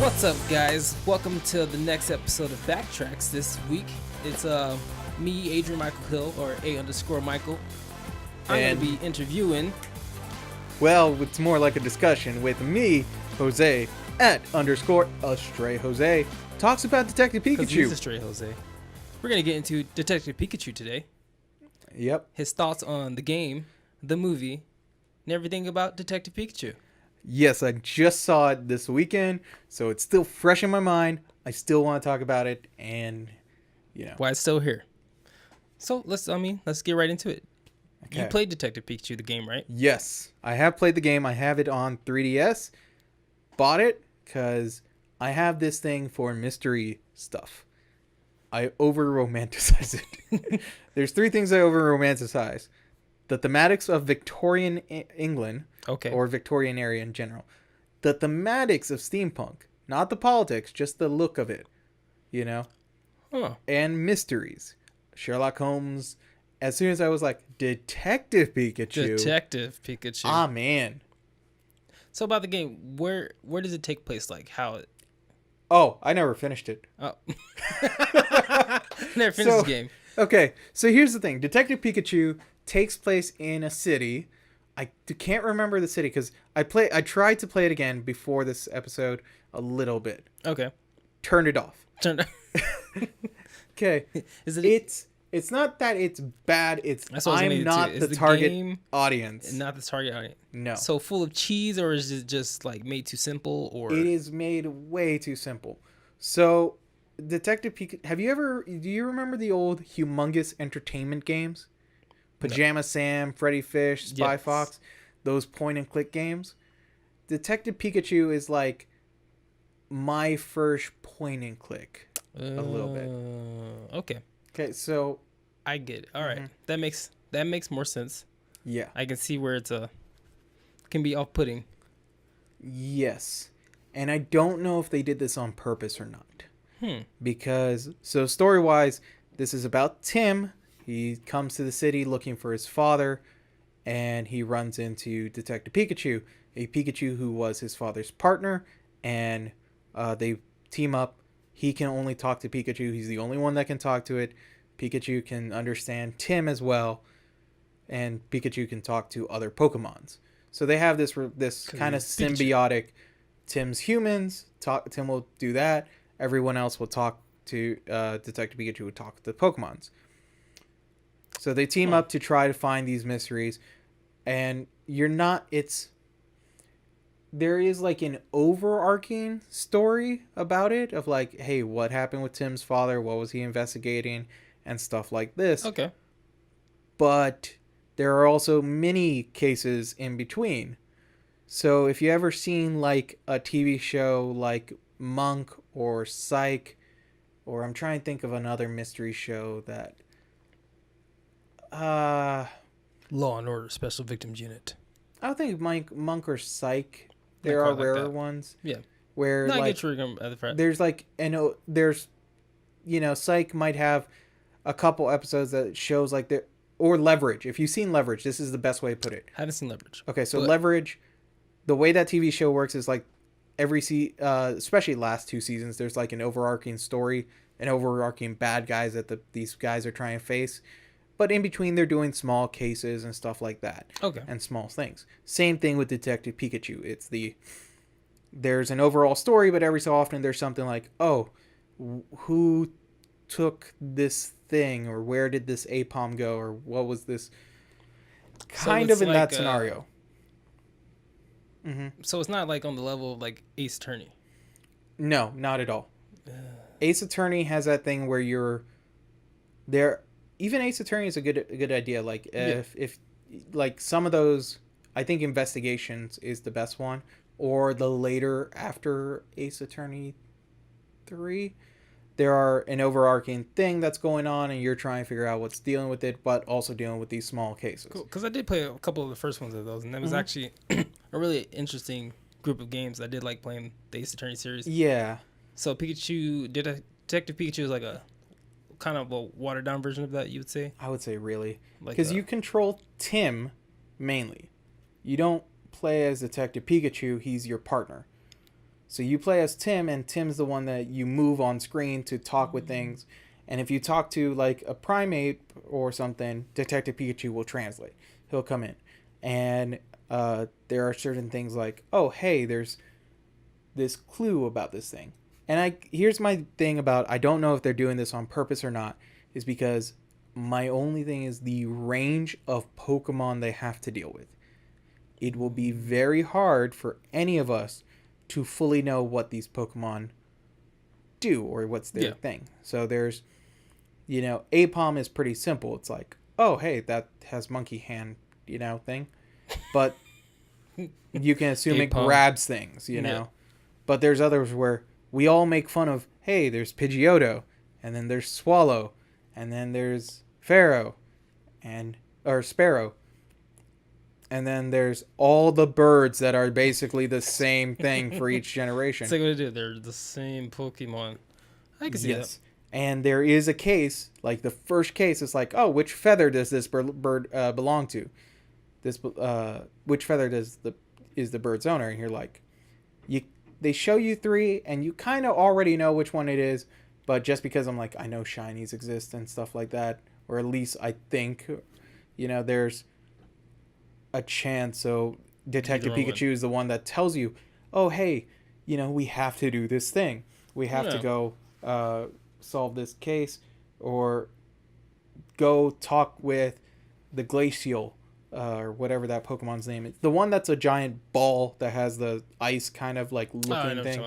What's up, guys? Welcome to the next episode of BackTracks. This week, it's me, Adrian Michael Hill, or A_Michael. I'm going to be interviewing. Well, it's more like a discussion with me, Jose, @_Astray Jose, talks about Detective Pikachu. He's Astray Jose. We're going to get into Detective Pikachu today. Yep. His thoughts on the game, the movie, and everything about Detective Pikachu. Yes, I just saw it this weekend, so it's still fresh in my mind. I still want to talk about it, and why it's still here. So let's get right into it. Okay. You played Detective Pikachu, the game, right? Yes, I have played the game. I have it on 3DS. Bought it because I have this thing for mystery stuff. I over-romanticize it. There's three things I over-romanticize. The thematics of Victorian England, or Victorian area in general. The thematics of steampunk, not the politics, just the look of it, and mysteries. Sherlock Holmes. As soon as I was like, Detective Pikachu. Ah, man. So about the game, where does it take place? Like how? Oh, I never finished it. Oh, never finished the game. Okay, so here's the thing: Detective Pikachu takes place in a city. I can't remember the city because I tried to play it again before this episode a little bit. Okay. Turned it off. Okay. It's not that it's bad. I'm not the target audience. Not the target audience. No. So full of cheese, or is it just like made too simple? Or it is made way too simple. So, Detective Pikachu. Do you remember the old Humongous Entertainment games? Pajama Sam, Freddy Fish, Spy Fox, those point and click games. Detective Pikachu is like my first point and click a little bit. Okay, so I get it. All right. That makes more sense. Yeah. I can see where can be off-putting. Yes. And I don't know if they did this on purpose or not. Because story-wise, this is about Tim. He comes to the city looking for his father, and he runs into Detective Pikachu, a Pikachu who was his father's partner, and they team up. He can only talk to Pikachu. He's the only one that can talk to it. Pikachu can understand Tim as well, and Pikachu can talk to other Pokemons. So they have this kind of symbiotic. Tim's humans, Tim will do that. Everyone else will talk to Detective Pikachu, will talk to the Pokemons. So they team up to try to find these mysteries, and there is like an overarching story about it of like, hey, what happened with Tim's father? What was he investigating? And stuff like this. Okay. But there are also many cases in between. So if you ever seen like a TV show like Monk or Psych, or I'm trying to think of another mystery show that Law and Order Special Victims Unit. I don't think Monk or Psych. There are rarer ones. Yeah. Where I like get your there's like Psych might have a couple episodes that shows like or Leverage. If you've seen Leverage, this is the best way to put it. Haven't seen Leverage. Okay, so Leverage, the way that TV show works is like especially last two seasons, there's like an overarching story, an overarching bad guys that these guys are trying to face. But in between, they're doing small cases and stuff like that. Okay. And small things. Same thing with Detective Pikachu. There's an overall story, but every so often there's something like, oh, who took this thing, or where did this APOM go, or what was this? Kind of in that scenario. So it's not like on the level of like Ace Attorney. No, not at all. Ace Attorney has that thing where you're there. Even Ace Attorney is a good idea. Like if like some of those, I think Investigations is the best one, or the later after Ace Attorney 3, there are an overarching thing that's going on, and you're trying to figure out what's dealing with it, but also dealing with these small cases. Cool, because I did play a couple of the first ones of those, and that was actually a really interesting group of games. I did like playing the Ace Attorney series. Yeah. So Detective Pikachu is like a kind of a watered down version of that, you would say? I would say really. Because you control Tim mainly. You don't play as Detective Pikachu. He's your partner. So you play as Tim, and Tim's the one that you move on screen to talk with things. And if you talk to like a primate or something, Detective Pikachu will translate. He'll come in, and there are certain things like, oh hey, there's this clue about this thing. And here's my thing about, I don't know if they're doing this on purpose or not, is because my only thing is the range of Pokemon they have to deal with. It will be very hard for any of us to fully know what these Pokemon do or what's their thing. So there's, Apom is pretty simple. It's like, oh, hey, that has monkey hand, thing. But you can assume it grabs things, know. But there's others where we all make fun of, hey, there's Pidgeotto, and then there's Swallow, and then there's Pharaoh, or Sparrow. And then there's all the birds that are basically the same thing for each generation. It's like what they do. They're the same Pokemon. I can see that. And there is a case, like the first case, it's like, oh, which feather does this bird belong to? Which feather is the bird's owner? And you're like, they show you 3, and you kind of already know which one it is, but just because I'm like, I know shinies exist and stuff like that, or at least I think, there's a chance. So Detective Pikachu is the one that tells you, oh hey, we have to do this thing, we have to go solve this case, or go talk with the Glacial, or whatever that Pokemon's name is, the one that's a giant ball that has the ice kind of like looking thing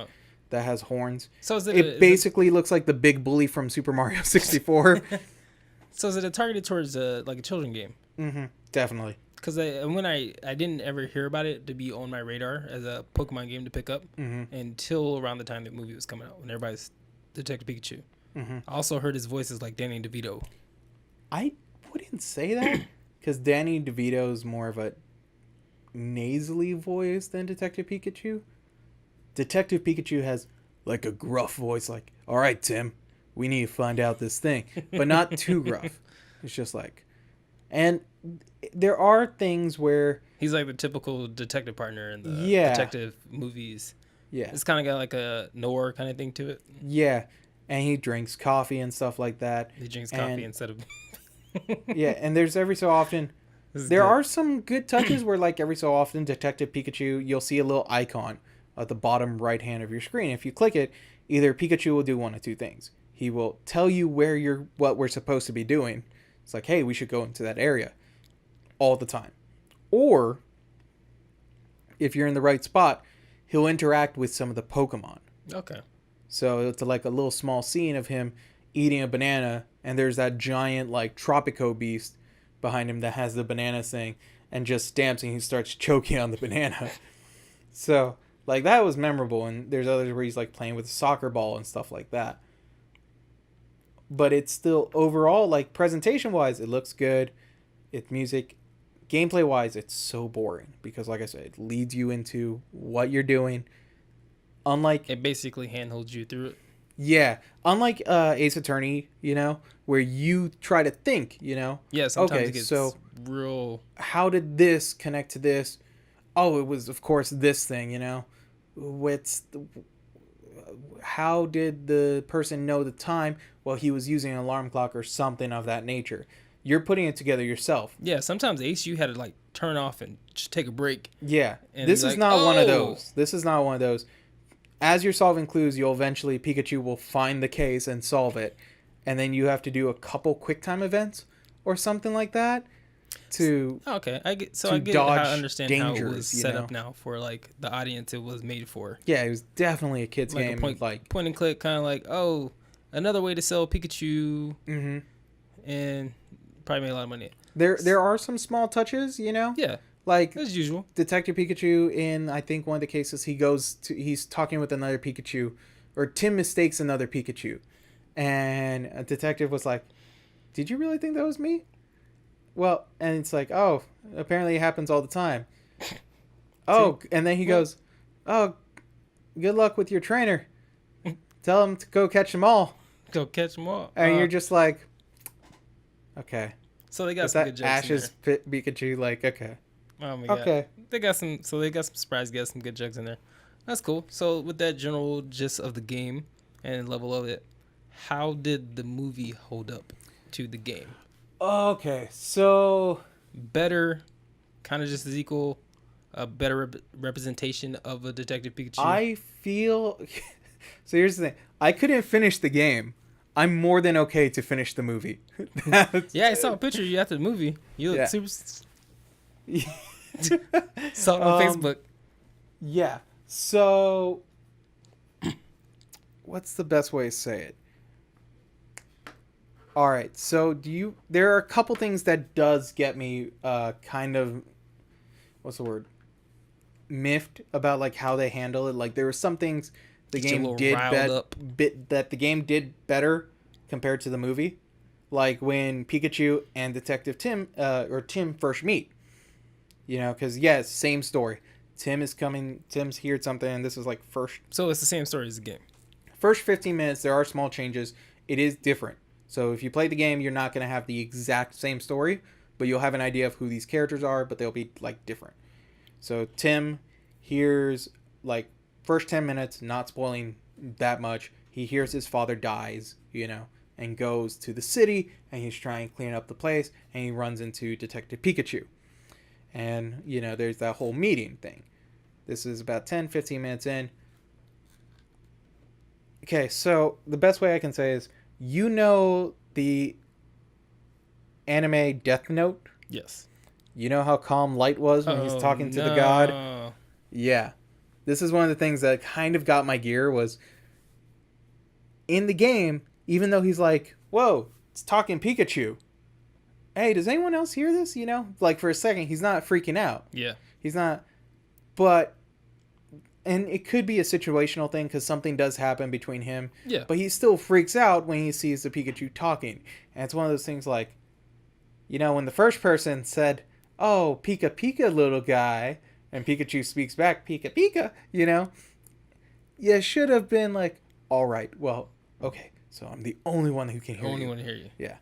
that has horns. So it basically looks like the big bully from Super Mario 64. So is it targeted towards like a children game? Mm-hmm, definitely. Because when I didn't ever hear about it to be on my radar as a Pokemon game to pick up until around the time the movie was coming out, when everybody's Detective Pikachu. I also heard his voice is like Danny DeVito. I wouldn't say that, because Danny DeVito is more of a nasally voice than Detective Pikachu. Detective Pikachu has like a gruff voice, like, all right, Tim, we need to find out this thing, but not too gruff. It's just like, and there are things where he's like the typical detective partner in the detective movies. Yeah, it's kind of got like a noir kind of thing to it. Yeah, and he drinks coffee and stuff like that. He drinks coffee instead of yeah, and there's every so often there are some good touches where, like, every so often Detective Pikachu, you'll see a little icon at the bottom right hand of your screen. If you click it, either Pikachu will do one of two things. He will tell you what we're supposed to be doing. It's like, hey, we should go into that area all the time. Or if you're in the right spot, he'll interact with some of the Pokemon. Okay. So it's like a little small scene of him eating a banana, and there's that giant like Tropico beast behind him that has the banana thing and just stamps, and he starts choking on the banana. So like that was memorable. And there's others where he's like playing with a soccer ball and stuff like that. But it's still overall, like, presentation wise, it looks good. It's music. Gameplay wise, it's so boring because, like I said, it leads you into what you're doing. Unlike, it basically handholds you through it. Yeah, unlike Ace Attorney, where you try to think, Yeah, sometimes it gets real. How did this connect to this? Oh, it was, of course, this thing, how did the person know the time? Well, he was using an alarm clock or something of that nature. You're putting it together yourself. Yeah, sometimes Ace, you had to like turn off and just take a break. Yeah, this is not one of those. This is not one of those. As you're solving clues, Pikachu will find the case and solve it. And then you have to do a couple QuickTime events or something like that to I get how I understand dangers, how it was set up now for like the audience it was made for. Yeah, it was definitely a kid's game. Point and click, kind of like, oh, another way to sell Pikachu. Mm-hmm. And probably made a lot of money. There are some small touches, Yeah. Like, as usual, Detective Pikachu, in I think one of the cases, he's talking with another Pikachu, or Tim mistakes another Pikachu, and a detective was like, "Did you really think that was me?" Well, and it's like, "Oh, apparently it happens all the time." Oh, and then he goes, "Oh, good luck with your trainer. Tell him to go catch them all." Go catch them all. And you're just like, okay. So they got some good jokes. Ash's Pikachu, like, okay. Oh my god. Okay. They got some surprise guests, some good jokes in there. That's cool. So with that general gist of the game and level of it, how did the movie hold up to the game? Okay, so Better, kind of just as equal, a better representation of a Detective Pikachu. I feel. So here's the thing: I couldn't finish the game. I'm more than okay to finish the movie. That's, Yeah, I saw a picture of you after the movie. You look yeah. super. Saw it on um. Facebook. Yeah. So, what's the best way to say it? All right. So, there are a couple things that does get me kind of what's the word? Miffed about like how they handle it. Like there were some things the Get you a game little did riled up. that the game did better compared to the movie. Like when Pikachu and Detective Tim first meet. You know, because yes, same story. Tim is coming. Tim's heard something, and this is like So it's the same story as the game. first 15 minutes. There are small changes. It is different. So if you play the game, you're not going to have the exact same story, but you'll have an idea of who these characters are, but they'll be like different. So Tim hears like first 10 minutes, not spoiling that much. He hears his father dies, you know, and goes to the city, and he's trying to clean up the place, and he runs into Detective Pikachu. And, you know, there's that whole meeting thing. This is about 10, 15 minutes in. Okay, so the best way I can say is, you know the anime Death Note? Yes. You know how calm Light was when he's Oh talking to the god? no. Yeah. This is one of the things that kind of got my gear was in the game, even though he's like, whoa, it's talking Pikachu. Hey, does anyone else hear this? You know, like for a second, he's not freaking out. Yeah. He's not, but, and it could be a situational thing because something does happen between him. Yeah. But he still freaks out when he sees the Pikachu talking. And it's one of those things like, you know, when the first person said, oh, Pika Pika, little guy, and Pikachu speaks back, Pika Pika, you know, you should have been like, all right, well, okay, so I'm the only one who can hear Only you. want to hear you. Yeah.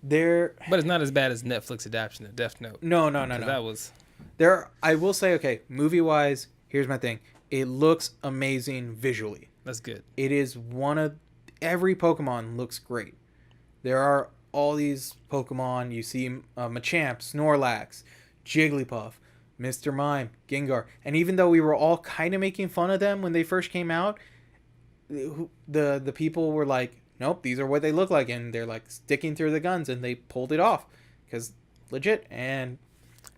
There. But it's not as bad as Netflix adaptation of Death Note. No. That was. There. I will say, okay, movie wise, here's my thing. It looks amazing visually. That's good. It is one of every Pokemon looks great. There are all these Pokemon. You see Machamp, Snorlax, Jigglypuff, Mr. Mime, Gengar, and even though we were all kind of making fun of them when they first came out, the people were like, nope, these are what they look like, and they're like sticking through the guns, and they pulled it off because legit. And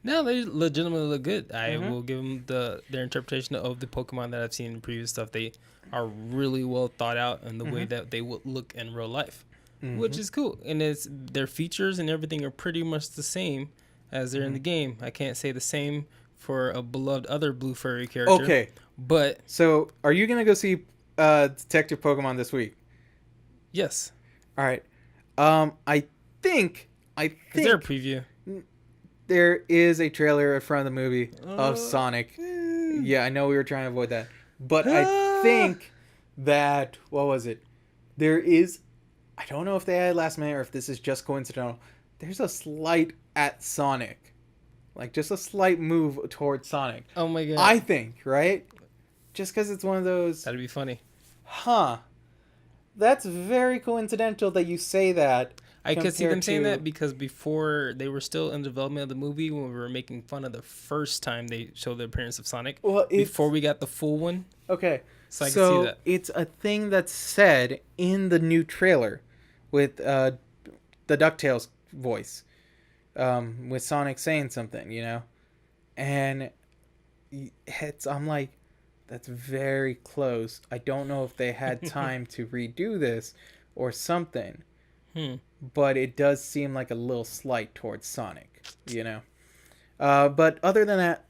No, they legitimately look good. I will give them their interpretation of the Pokemon that I've seen in previous stuff. They are really well thought out in the way that they would look in real life, which is cool. And it's their features and everything are pretty much the same as they're in the game. I can't say the same for a beloved other blue furry character. okay, But so are you gonna go see Detective Pokemon this week? yes, All right. I think is there a preview? there is a trailer in front of the movie of Sonic. Yeah, I know we were trying to avoid that, but I think that what was it? There is. I don't know if they had last minute or if this is just coincidental. There's a slight at Sonic, like just a slight move towards Sonic. Oh my god! I think, right? Just because it's one of those. That'd be funny. Huh. That's very coincidental that you say that. I could see them compared saying to- that because before they were still in development of the movie when we were making fun of the first time they showed the appearance of Sonic. Well, before we got the full one. Okay. So I can see that. It's a thing that's said in the new trailer with the DuckTales voice. With Sonic saying something, you know? And I'm like, that's very close. I don't know if they had time to redo this or something. But it does seem like a little slight towards Sonic, you know? But other than that,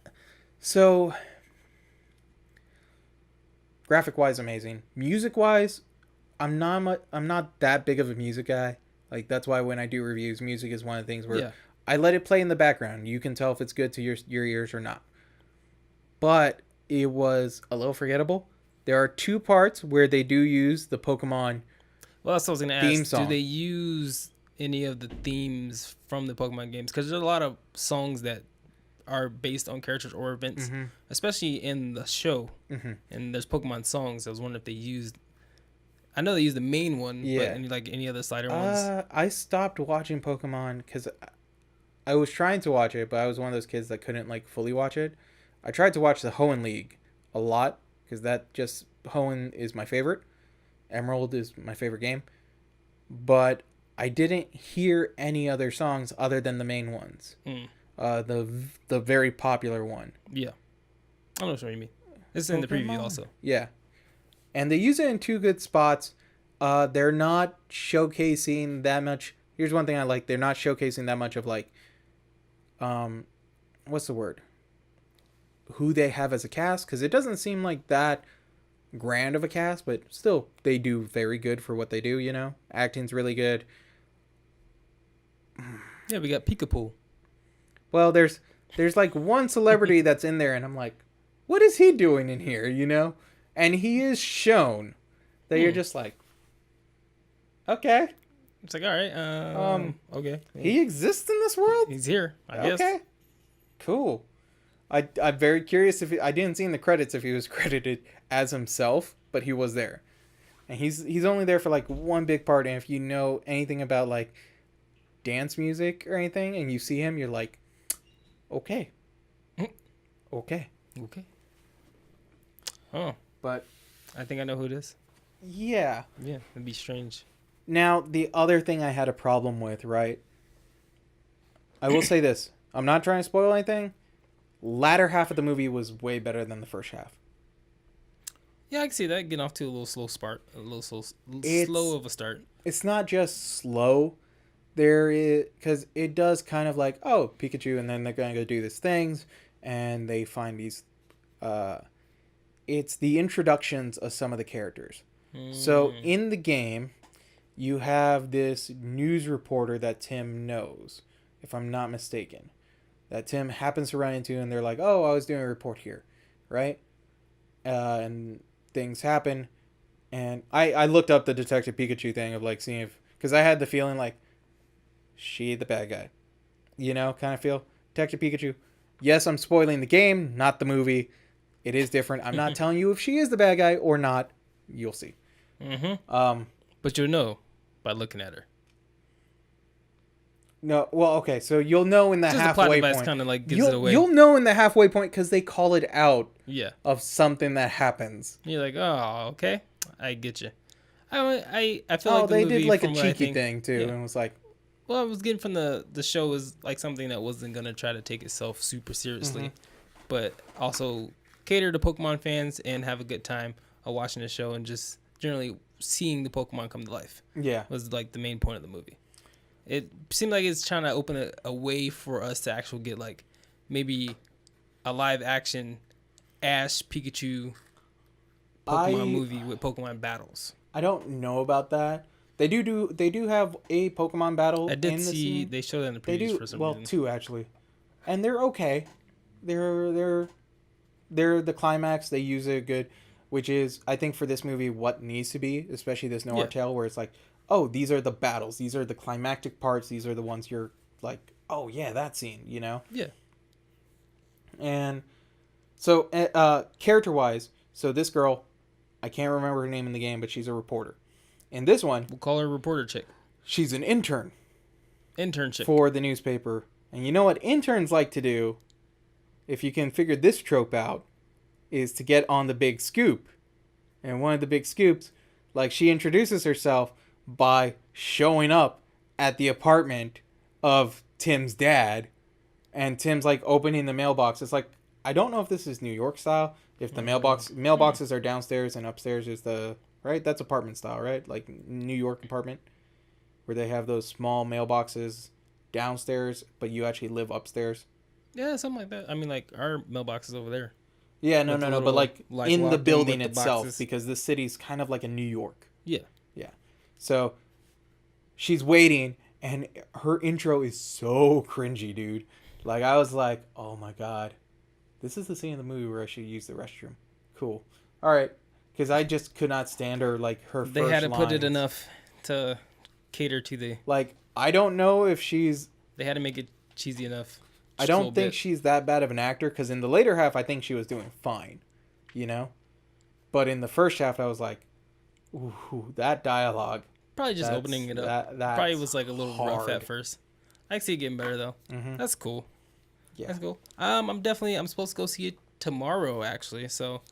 so graphic-wise, amazing. Music-wise, I'm not that big of a music guy. Like that's why when I do reviews, music is one of the things where I let it play in the background. You can tell if it's good to your ears or not. But it was a little forgettable. There are two parts where they do use the Pokemon. Well, that's what I was going to theme ask. song. Do they use any of the themes from the Pokemon games? Because there's a lot of songs that are based on characters or events, Mm-hmm. especially in the show. Mm-hmm. And there's Pokemon songs. I was wondering if they used. I know they used the main one, but Yeah. any other slider ones. I stopped watching Pokemon because I was trying to watch it, but I was one of those kids that couldn't like fully watch it. I tried to watch the Hoenn League a lot because that just Hoenn is my favorite. Emerald is my favorite game, but I didn't hear any other songs other than the main ones. The very popular one. Yeah, I know what you mean. It's in the preview also. Yeah, and they use it in two good spots. They're not showcasing that much. Here's one thing I like: they're not showcasing that much of like, what's the word? Who they have as a cast, because it doesn't seem like that grand of a cast, but still they do very good for what they do. You know, acting's really good. Yeah, we got Pikachu. Well, there's like one celebrity that's in there, and I'm like, what is he doing in here? You know, and he is shown that you're just like, okay, It's like, all right, okay. he exists in this world. He's here, I guess. Okay, cool. I'm very curious if I didn't see in the credits if he was credited as himself, but he was there, and he's only there for like one big part. And if you know anything about like dance music or anything, and you see him, you're like, okay, okay. Oh, But I think I know who it is. yeah. Yeah, it'd be strange. Now the other thing I had a problem with, right? I will say this: I'm not trying to spoil anything. Latter half of the movie was way better than the first half. Yeah, I can see that getting off to a little slow start, It's- slow of a start. It's not just slow. There is, because it does kind of like, oh, Pikachu, and then they're gonna go do these things, and they find these. It's the introductions of some of the characters. So in the game, you have this news reporter that Tim knows, if I'm not mistaken, that Tim happens to run into, and they're like, oh, I was doing a report here, right? And things happen, and I looked up the Detective Pikachu thing of like seeing if, because I had the feeling like she the bad guy, you know, kind of feel. Detective Pikachu. Yes, I'm spoiling the game, not the movie. It is different. I'm not telling you if she is the bad guy or not. You'll see. But you'll know by looking at her. No, well, okay, so you'll know in the Just the halfway plot device point. kind of like gives it away. You'll know in the halfway point because they call it out Yeah, of something that happens. you're like, oh, okay, I get you. I feel like the they movie, did like a from what I cheeky think- thing too, yeah. and it was like, Well, I was getting from the show was like something that wasn't gonna try to take itself super seriously, but also cater to Pokemon fans and have a good time watching the show and just generally seeing the Pokemon come to life. yeah, Was like the main point of the movie. It seemed like it's trying to open a way for us to actually get like maybe a live action Ash Pikachu Pokemon movie with Pokemon battles. I don't know about that. They do have a Pokemon battle. I in did the see scene. they showed that in the They previews do for some well reason. two actually, and they're okay. They're the climax. They use it good, which is I think for this movie what needs to be, especially this noir tale where it's like, oh, these are the battles, these are the climactic parts, these are the ones you're like, oh yeah, that scene, you know. Yeah. And so character wise, so this girl, I can't remember her name in the game, but she's a reporter. In this one, We'll call her reporter chick. she's an intern Internship. for the newspaper. And you know what interns like to do, if you can figure this trope out, is to get on the big scoop. And one of the big scoops, like she introduces herself by showing up at the apartment of Tim's dad. And Tim's like opening the mailbox. It's like, I don't know if this is New York style. If the mailboxes are downstairs and upstairs is the, right? That's apartment style, right? Like New York apartment. Where they have those small mailboxes downstairs, but you actually live upstairs. Yeah, something like that. I mean, like our mailbox is over there. Yeah, no, With the but little like light in the lock building with the itself, boxes. because the city's kind of like a New York. Yeah. Yeah. So she's waiting, and her intro is so cringy, dude. Like, I was like, oh my god. This is the scene in the movie where I should use the restroom. Cool. All right. Because I just could not stand her, like, her They first had to put it lines. enough to cater to the. Like, I don't know if she's... They had to make it cheesy enough. I don't think she's that bad of an actor, because in the later half, I think she was doing fine, you know? But in the first half, I was like, ooh, that dialogue. Probably just opening it up. Probably was like a little rough at first. I can see it getting better, though. Mm-hmm. That's cool. Yeah. That's cool. I'm supposed to go see it tomorrow, actually, so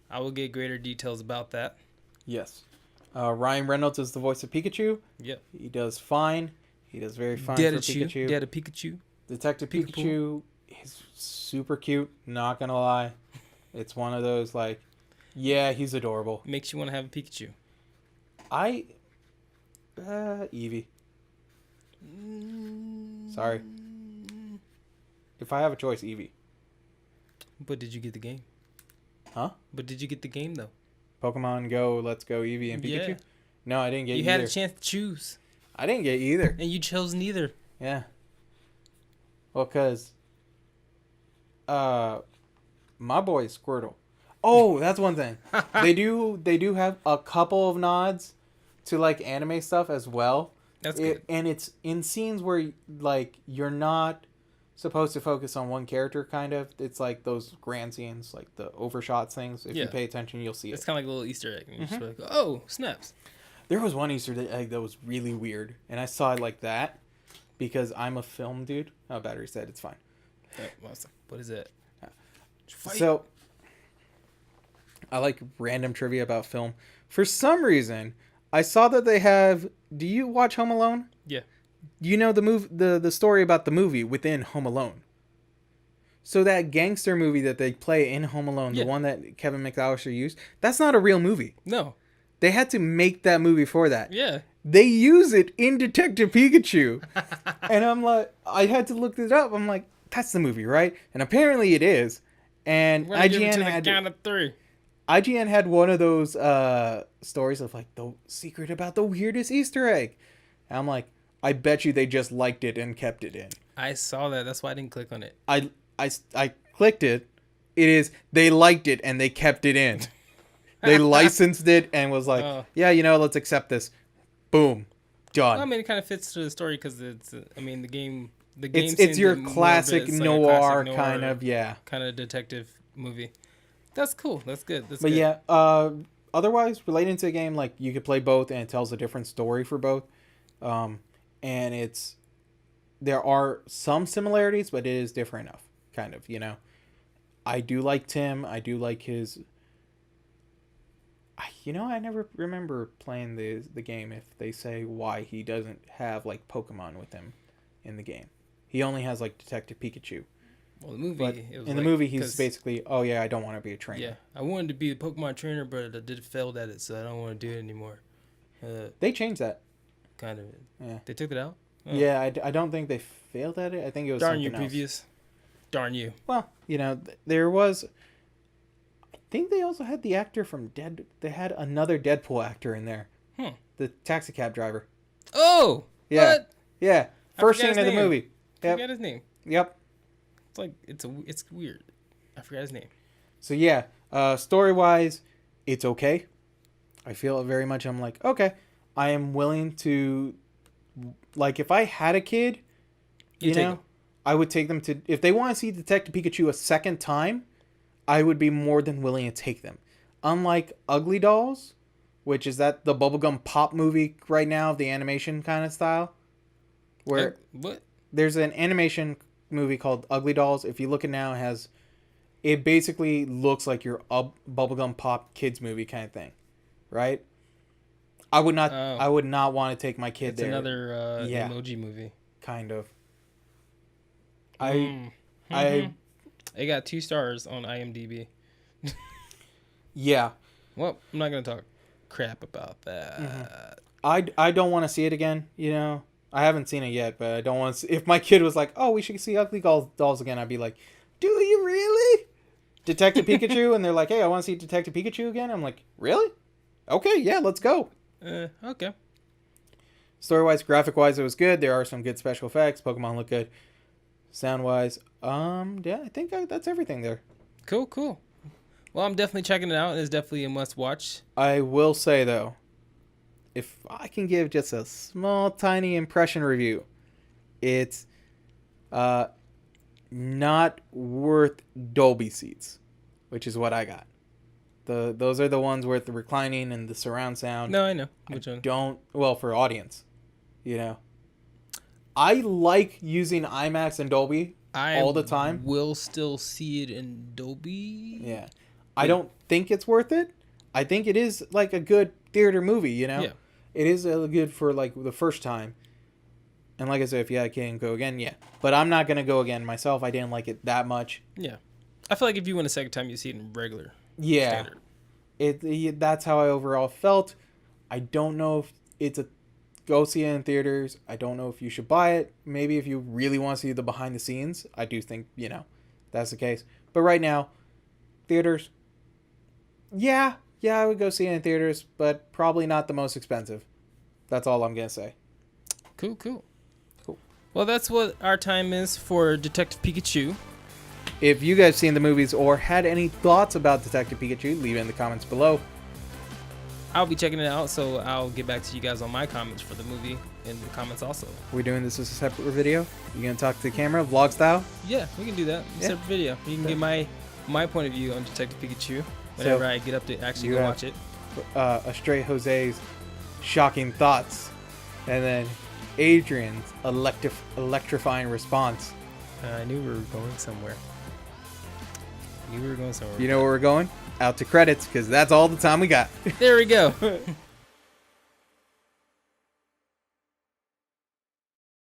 I will get greater details about that. Yes. Ryan Reynolds is the voice of Pikachu. Yep. He does fine. He does very fine for Pikachu. Dad of Pikachu. Detective Pikachu is super cute, not gonna lie. It's one of those, like, yeah, he's adorable. Makes you want to have a Pikachu. Eevee. Sorry. If I have a choice, Eevee. But did you get the game? Huh? But did you get the game, though? Pokemon Go, Let's Go, Eevee, and Pikachu? Yeah. No, I didn't get either. You had a chance to choose. I didn't get either. And you chose neither. Yeah. Well, because my boy Squirtle. Oh, that's one thing. They do have a couple of nods to like anime stuff as well. That's good. And it's in scenes where like you're not supposed to focus on one character, kind of. It's like those grand scenes, like the overshots things. If you pay attention, you'll see it. It's kind of like a little Easter egg. And you're just like, oh, snaps. There was one Easter egg that was really weird, and I saw it like that because I'm a film dude. Oh, battery said it's fine. What is it? So, I like random trivia about film. For some reason, I saw that they have... Do you watch Home Alone? Yeah. You know the story about the movie within Home Alone. So that gangster movie that they play in Home Alone, the one that Kevin McAllister used, that's not a real movie. No. They had to make that movie for that. Yeah. They use it in Detective Pikachu. And I'm like, I had to look it up. I'm like, that's the movie, right? And apparently it is. And IGN had count of 3. IGN had one of those stories of like the secret about the weirdest Easter egg. And I'm like, I bet you they just liked it and kept it in. I saw that. That's why I didn't click on it. I clicked it. It is, they liked it and they kept it in. They licensed it and was like, yeah, let's accept this. Boom. Done. Well, I mean, it kind of fits to the story because it's, the game. It's your classic noir kind of, kind of detective movie. That's cool. That's good. That's but good. Yeah, otherwise, relating to the game, like, you could play both and it tells a different story for both. And there are some similarities, but it is different enough, kind of, I do like Tim. I do like his... I never remember playing the game if they say why he doesn't have, like, Pokemon with him in the game. He only has, like, Detective Pikachu. Well, the movie... But in the movie, he's basically, oh, yeah, I don't want to be a trainer. Yeah, I wanted to be a Pokemon trainer, but I did failed at it, so I don't want to do it anymore. They changed that. Kind of. Yeah. They took it out? Oh. Yeah, I don't think they failed at it. I think it was Darn something you, else. previous. Darn you. Well, there was... I think they also had the actor from They had another Deadpool actor in there. The taxi cab driver. Oh! Yeah. What? Yeah. First scene of the movie. I forgot his name. Yep. It's like, it's weird. I forgot his name. So, yeah. Story-wise, it's okay. I feel very much, I'm like, okay. I am willing to... Like, if I had a kid, I would take them to... If they want to see Detective Pikachu a second time... I would be more than willing to take them. Unlike Ugly Dolls, which is the bubblegum pop movie right now, the animation kind of style. Where what? There's an animation movie called Ugly Dolls. If you look at now, it basically looks like your bubblegum pop kids movie kind of thing, right? I would not want to take my kid there. It's another emoji movie. Kind of. It got 2 stars on IMDb. Yeah. Well, I'm not going to talk crap about that. Mm-hmm. I don't want to see it again, I haven't seen it yet, but I don't want to if my kid was like, oh, we should see Ugly Dolls again, I'd be like, do you really? Detective Pikachu? And they're like, hey, I want to see Detective Pikachu again. I'm like, really? Okay, yeah, let's go. Okay. Story-wise, graphic-wise, it was good. There are some good special effects. Pokemon look good. Sound-wise, yeah, I think that's everything there. Cool. Well, I'm definitely checking it out. It's definitely a must-watch. I will say, though, if I can give just a small, tiny impression review, it's not worth Dolby seats, which is what I got. Those are the ones with the reclining and the surround sound. No, I know which one. Well, for audience, you know. I like using IMAX and Dolby all the time. Will still see it in Dolby. Yeah. I don't think it's worth it. I think it is like a good theater movie, you know? Yeah. It is good for like the first time. And like I said, if I can go again, yeah. But I'm not going to go again myself. I didn't like it that much. Yeah. I feel like if you went a second time, you see it in regular. Yeah. Standard. That's how I overall felt. I don't know if it's a go see it in theaters. I don't know if you should buy it. Maybe if you really want to see the behind the scenes, I do think, that's the case. But right now, theaters, yeah, I would go see it in theaters, but probably not the most expensive. That's all I'm going to say. Cool. Well, that's what our time is for Detective Pikachu. If you guys seen the movies or had any thoughts about Detective Pikachu, leave it in the comments below. I'll be checking it out, so I'll get back to you guys on my comments for the movie in the comments also. We're doing this as a separate video. You gonna talk to the camera, vlog style? Yeah, we can do that. Yeah. Separate video. You can get my point of view on Detective Pikachu whenever I get up to actually go watch it. A straight Jose's shocking thoughts, and then Adrian's electrifying response. I knew we were going somewhere. You know where we're going? Out to credits, because that's all the time we got. There we go.